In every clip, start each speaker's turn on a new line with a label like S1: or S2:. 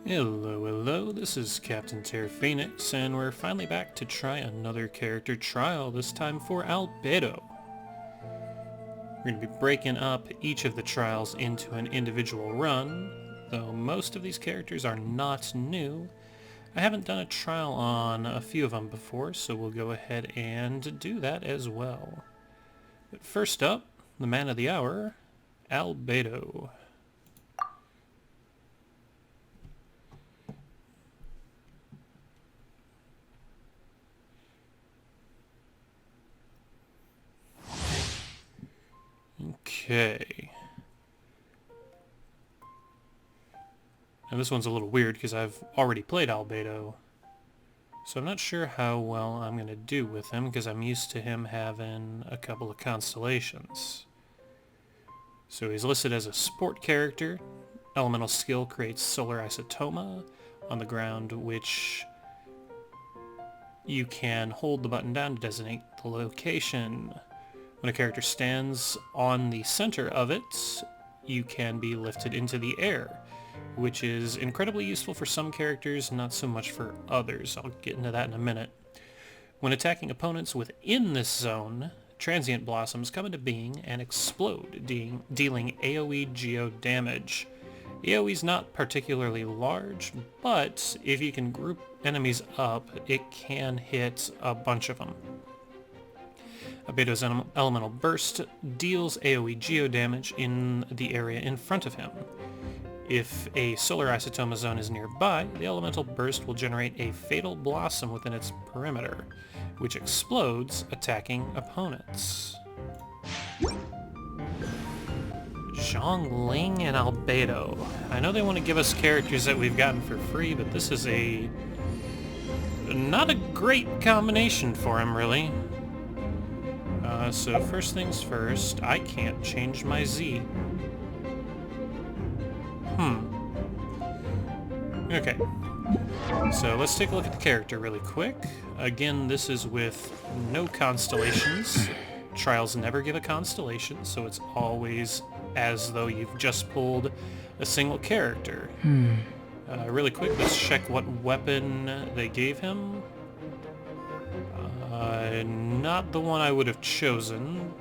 S1: Hello, this is Captain Terra Phoenix, and we're finally back to try another character trial, this time for Albedo. We're going to be breaking up each of the trials into an individual run, though most of these characters are not new. I haven't done a trial on a few of them before, so we'll go ahead and do that as well. But first up, the man of the hour, Albedo. Okay. Now this one's a little weird because I've already played Albedo, so I'm not sure how well I'm going to do with him because I'm used to him having a couple of constellations. So he's listed as a sport character. Elemental skill creates solar isotoma on the ground, which you can hold the button down to designate the location. When a character stands on the center of it, you can be lifted into the air, which is incredibly useful for some characters, not so much for others. I'll get into that in a minute. When attacking opponents within this zone, transient blossoms come into being and explode, dealing AoE geo damage. The AoE is not particularly large, but if you can group enemies up, it can hit a bunch of them. Albedo's elemental burst deals AoE geo damage in the area in front of him. If a solar isotoma zone is nearby, the elemental burst will generate a fatal blossom within its perimeter, which explodes, attacking opponents. Zhongling and Albedo. I know they want to give us characters that we've gotten for free, but this is not a great combination for him, really. So first things first, I can't change my Z. Okay. So let's take a look at the character really quick. Again, this is with no constellations. Trials never give a constellation, so it's always as though you've just pulled a single character. Really quick, let's check what weapon they gave him. Not the one I would have chosen,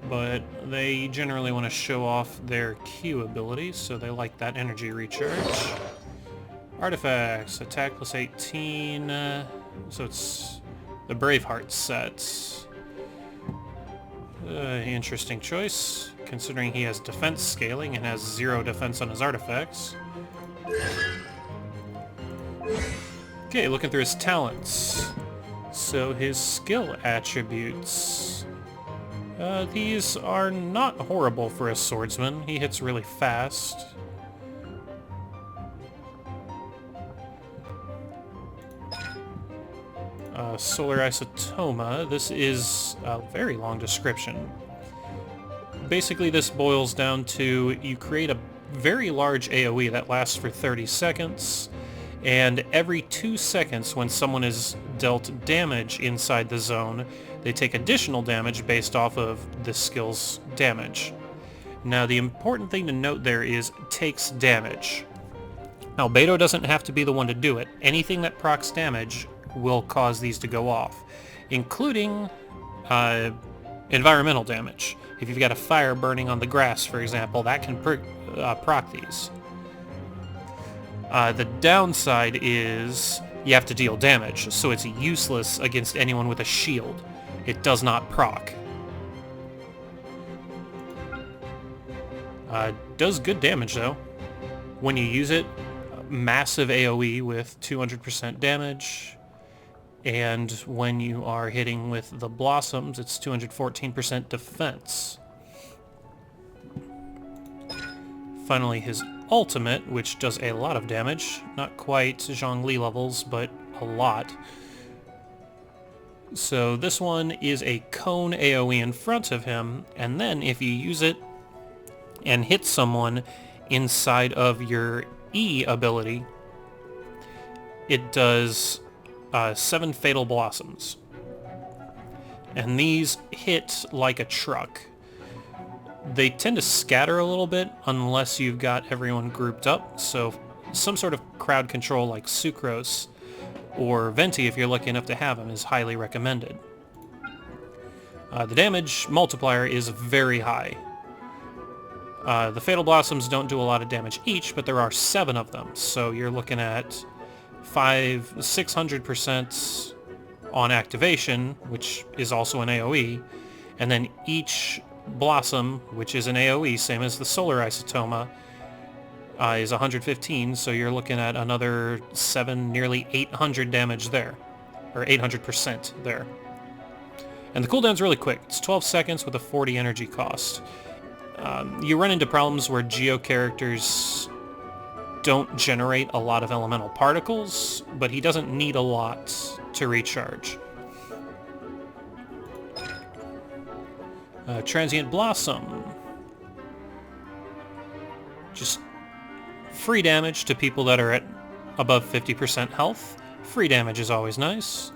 S1: but they generally want to show off their Q abilities, so they like that energy recharge. Artifacts, attack plus 18, so it's the Braveheart set. Interesting choice, considering he has defense scaling and has 0 defense on his artifacts. Okay, looking through his talents. So his skill attributes. These are not horrible for a swordsman. He hits really fast. Solar isotoma. This is a very long description. Basically, this boils down to you create a very large AoE that lasts for 30 seconds. And every 2 seconds when someone is dealt damage inside the zone, they take additional damage based off of this skill's damage. Now the important thing to note there is takes damage. Albedo doesn't have to be the one to do it. Anything that procs damage will cause these to go off, including environmental damage. If you've got a fire burning on the grass, for example, that can proc these. The downside is you have to deal damage, so it's useless against anyone with a shield. It does not proc. Does good damage though. When you use it, massive AoE with 200% damage, and when you are hitting with the blossoms, it's 214% defense. Finally, his ultimate, which does a lot of damage. Not quite Zhongli levels, but a lot. So this one is a cone AoE in front of him, and then if you use it and hit someone inside of your E ability, it does 7 Fatal Blossoms. And these hit like a truck. They tend to scatter a little bit unless you've got everyone grouped up, so some sort of crowd control like Sucrose or Venti, if you're lucky enough to have him, is highly recommended. The damage multiplier is very high. The Fatal Blossoms don't do a lot of damage each, but there are 7 of them, so you're looking at 600% on activation, which is also an AoE, and then each Blossom, which is an AoE, same as the Solar Isotoma, is 115, so you're looking at another 7, nearly 800 damage there, or 800% there. And the cooldown's really quick. It's 12 seconds with a 40 energy cost. You run into problems where Geo characters don't generate a lot of elemental particles, but he doesn't need a lot to recharge. Transient Blossom. Just free damage to people that are at above 50% health. Free damage is always nice.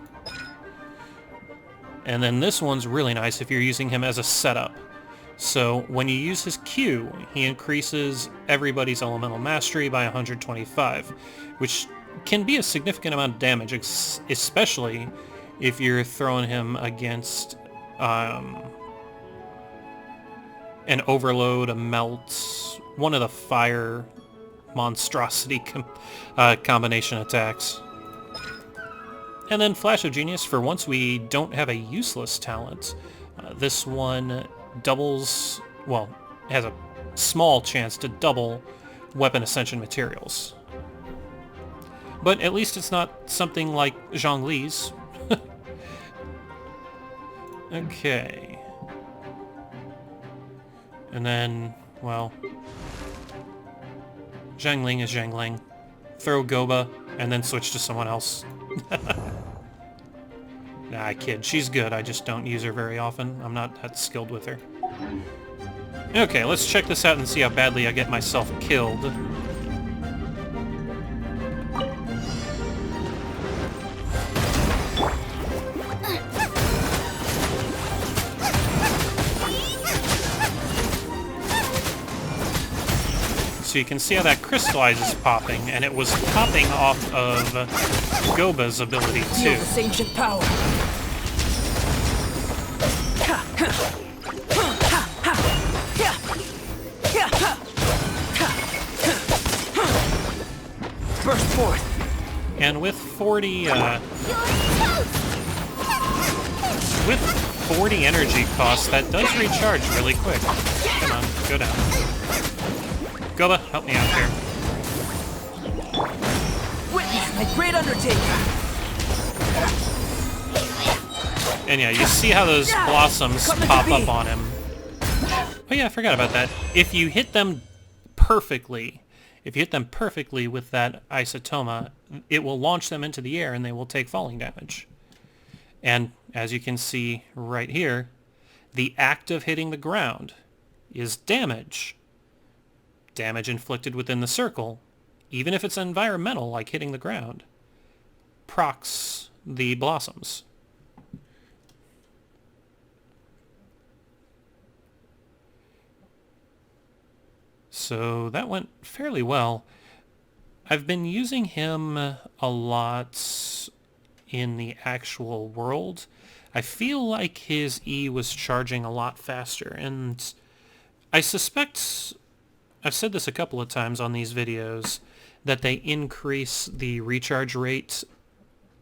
S1: And then this one's really nice if you're using him as a setup. So when you use his Q, he increases everybody's elemental mastery by 125, which can be a significant amount of damage, especially if you're throwing him against an Overload, a Melt, one of the fire monstrosity combination attacks. And then Flash of Genius, for once we don't have a useless talent. This one doubles, well, has a small chance to double weapon ascension materials. But at least it's not something like Zhongli's. Okay. And then, well, Zhangling is Zhangling. Throw Goba, and then switch to someone else. Nah, I kid. She's good. I just don't use her very often. I'm not that skilled with her. Okay, let's check this out and see how badly I get myself killed. So you can see how that crystallize is popping, and it was popping off of Goba's ability too.
S2: This ancient power. Burst forth.
S1: And with 40 energy costs, that does recharge really quick. Come on, go down. Goba, help me out here.
S2: Witness my great undertaking.
S1: And yeah, you see how those blossoms pop up on him. Oh yeah, I forgot about that. If you hit them perfectly, with that Isotoma, it will launch them into the air and they will take falling damage. And as you can see right here, the act of hitting the ground is damage. Damage inflicted within the circle, even if it's environmental like hitting the ground, procs the blossoms. So that went fairly well. I've been using him a lot in the actual world. I feel like his E was charging a lot faster, and I suspect, I've said this a couple of times on these videos, that they increase the recharge rate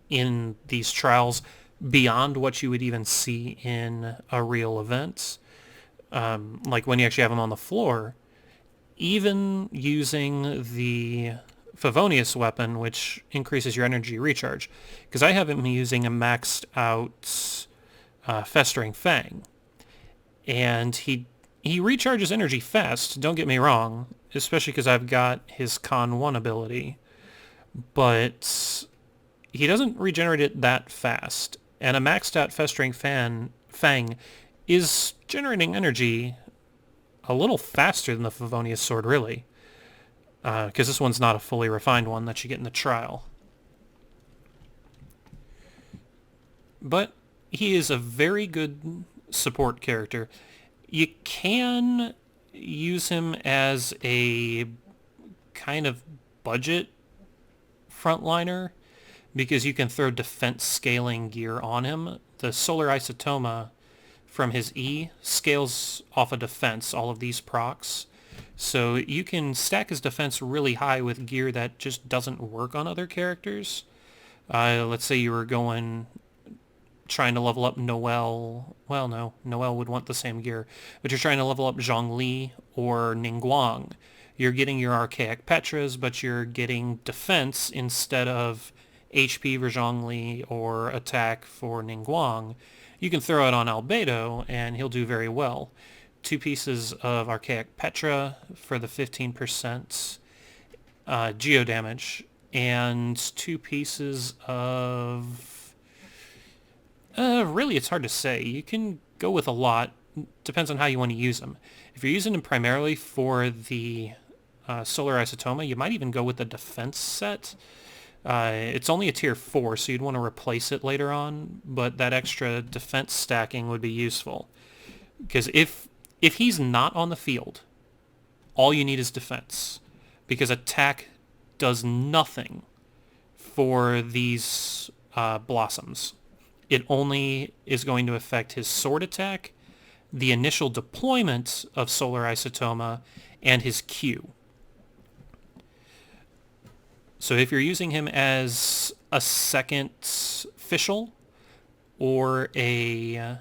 S1: in these trials beyond what you would even see in a real event. Like when you actually have him on the floor, even using the Favonius weapon, which increases your energy recharge, because I have him using a maxed out Festering Fang, and he recharges energy fast, don't get me wrong, especially because I've got his Con 1 ability, but he doesn't regenerate it that fast, and a maxed out Festering Fang is generating energy a little faster than the Favonius sword, really, because this one's not a fully refined one that you get in the trial. But he is a very good support character. You can use him as a kind of budget frontliner because you can throw defense scaling gear on him. The Solar Isotoma from his E scales off of defense, all of these procs. So you can stack his defense really high with gear that just doesn't work on other characters. Let's say you were trying to level up Noelle. Well, no, Noelle would want the same gear. But you're trying to level up Zhongli or Ningguang. You're getting your Archaic Petras, but you're getting defense instead of HP for Zhongli or attack for Ningguang. You can throw it on Albedo, and he'll do very well. 2 pieces of Archaic Petra for the 15% geo damage, and 2 pieces of... really, it's hard to say. You can go with a lot. Depends on how you want to use them. If you're using them primarily for the Solar Isotoma, you might even go with the defense set. It's only a tier 4, so you'd want to replace it later on, but that extra defense stacking would be useful. Because if he's not on the field, all you need is defense. Because attack does nothing for these blossoms. It only is going to affect his sword attack, the initial deployment of Solar Isotoma, and his Q. So if you're using him as a second official or a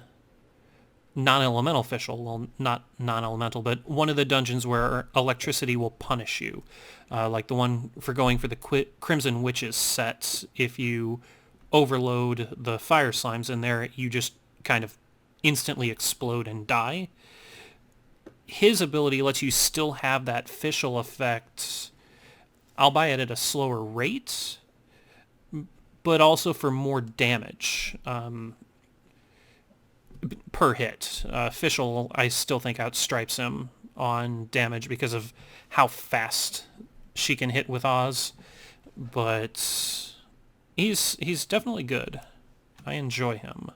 S1: non-elemental official, well, not non-elemental, but one of the dungeons where electricity will punish you, like the one for going for the Crimson Witches set. If you overload the fire slimes in there, you just kind of instantly explode and die. His ability lets you still have that official effect, albeit at a slower rate, but also for more damage per hit. Official, I still think, outstripes him on damage because of how fast she can hit with Oz, but he's definitely good. I enjoy him.